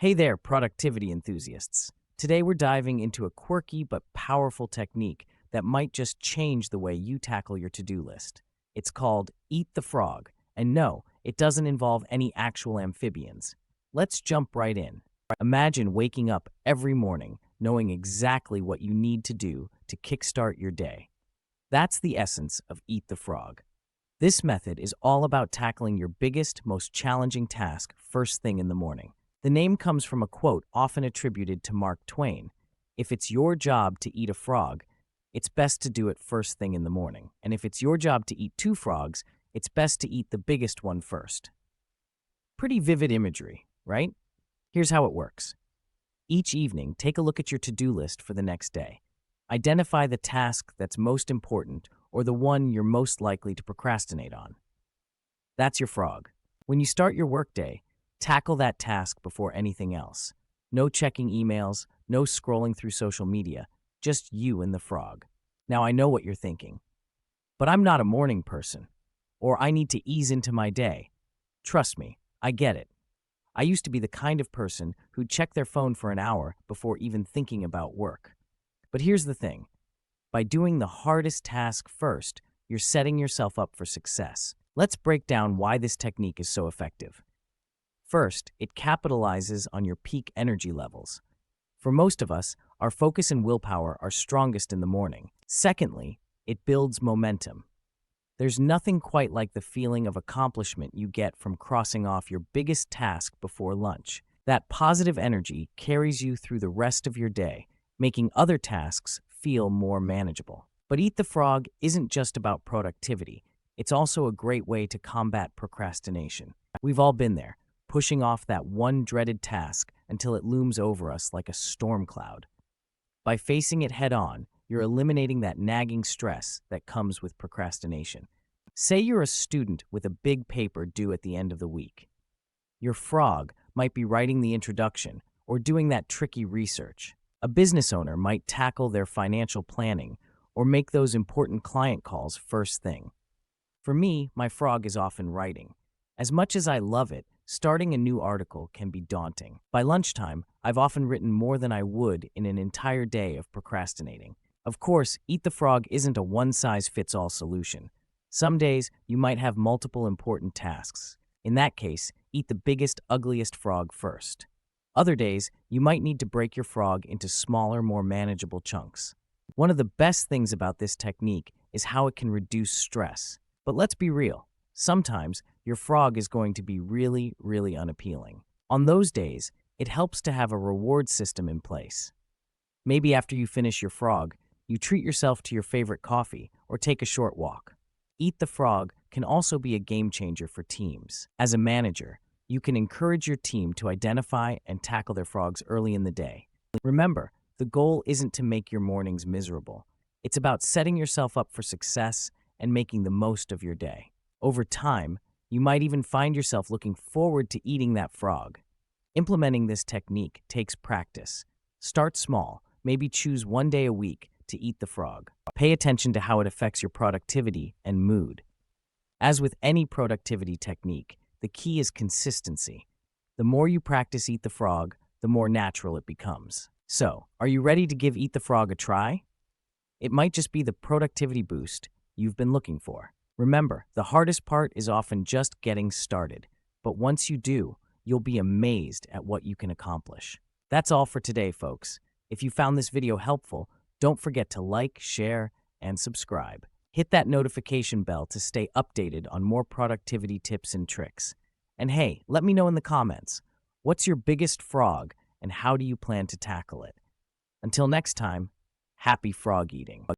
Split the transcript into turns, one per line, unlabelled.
Hey there, productivity enthusiasts. Today we're diving into a quirky but powerful technique that might just change the way you tackle your to-do list. It's called Eat the Frog, and no, it doesn't involve any actual amphibians. Let's jump right in. Imagine waking up every morning knowing exactly what you need to do to kickstart your day. That's the essence of Eat the Frog. This method is all about tackling your biggest, most challenging task first thing in the morning. The name comes from a quote often attributed to Mark Twain. If it's your job to eat a frog, it's best to do it first thing in the morning. And if it's your job to eat two frogs, it's best to eat the biggest one first. Pretty vivid imagery, right? Here's how it works. Each evening, take a look at your to-do list for the next day. Identify the task that's most important or the one you're most likely to procrastinate on. That's your frog. When you start your workday, tackle that task before anything else. No checking emails, no scrolling through social media, just you and the frog. Now I know what you're thinking. But I'm not a morning person, or I need to ease into my day. Trust me, I get it. I used to be the kind of person who'd check their phone for an hour before even thinking about work. But here's the thing. By doing the hardest task first, you're setting yourself up for success. Let's break down why this technique is so effective. First, it capitalizes on your peak energy levels. For most of us, our focus and willpower are strongest in the morning. Secondly, it builds momentum. There's nothing quite like the feeling of accomplishment you get from crossing off your biggest task before lunch. That positive energy carries you through the rest of your day, making other tasks feel more manageable. But Eat the Frog isn't just about productivity. It's also a great way to combat procrastination. We've all been there, pushing off that one dreaded task until it looms over us like a storm cloud. By facing it head-on, you're eliminating that nagging stress that comes with procrastination. Say you're a student with a big paper due at the end of the week. Your frog might be writing the introduction or doing that tricky research. A business owner might tackle their financial planning or make those important client calls first thing. For me, my frog is often writing. As much as I love it, starting a new article can be daunting. By lunchtime, I've often written more than I would in an entire day of procrastinating. Of course, Eat the Frog isn't a one-size-fits-all solution. Some days, you might have multiple important tasks. In that case, eat the biggest, ugliest frog first. Other days, you might need to break your frog into smaller, more manageable chunks. One of the best things about this technique is how it can reduce stress. But let's be real. Sometimes, your frog is going to be really, really unappealing. On those days, it helps to have a reward system in place. Maybe after you finish your frog, you treat yourself to your favorite coffee or take a short walk. Eat the Frog can also be a game changer for teams. As a manager, you can encourage your team to identify and tackle their frogs early in the day. Remember, the goal isn't to make your mornings miserable. It's about setting yourself up for success and making the most of your day. Over time, you might even find yourself looking forward to eating that frog. Implementing this technique takes practice. Start small, maybe choose one day a week to eat the frog. Pay attention to how it affects your productivity and mood. As with any productivity technique, the key is consistency. The more you practice Eat the Frog, the more natural it becomes. So, are you ready to give Eat the Frog a try? It might just be the productivity boost you've been looking for. Remember, the hardest part is often just getting started. But once you do, you'll be amazed at what you can accomplish. That's all for today, folks. If you found this video helpful, don't forget to like, share, and subscribe. Hit that notification bell to stay updated on more productivity tips and tricks. And hey, let me know in the comments, what's your biggest frog and how do you plan to tackle it? Until next time, happy frog eating.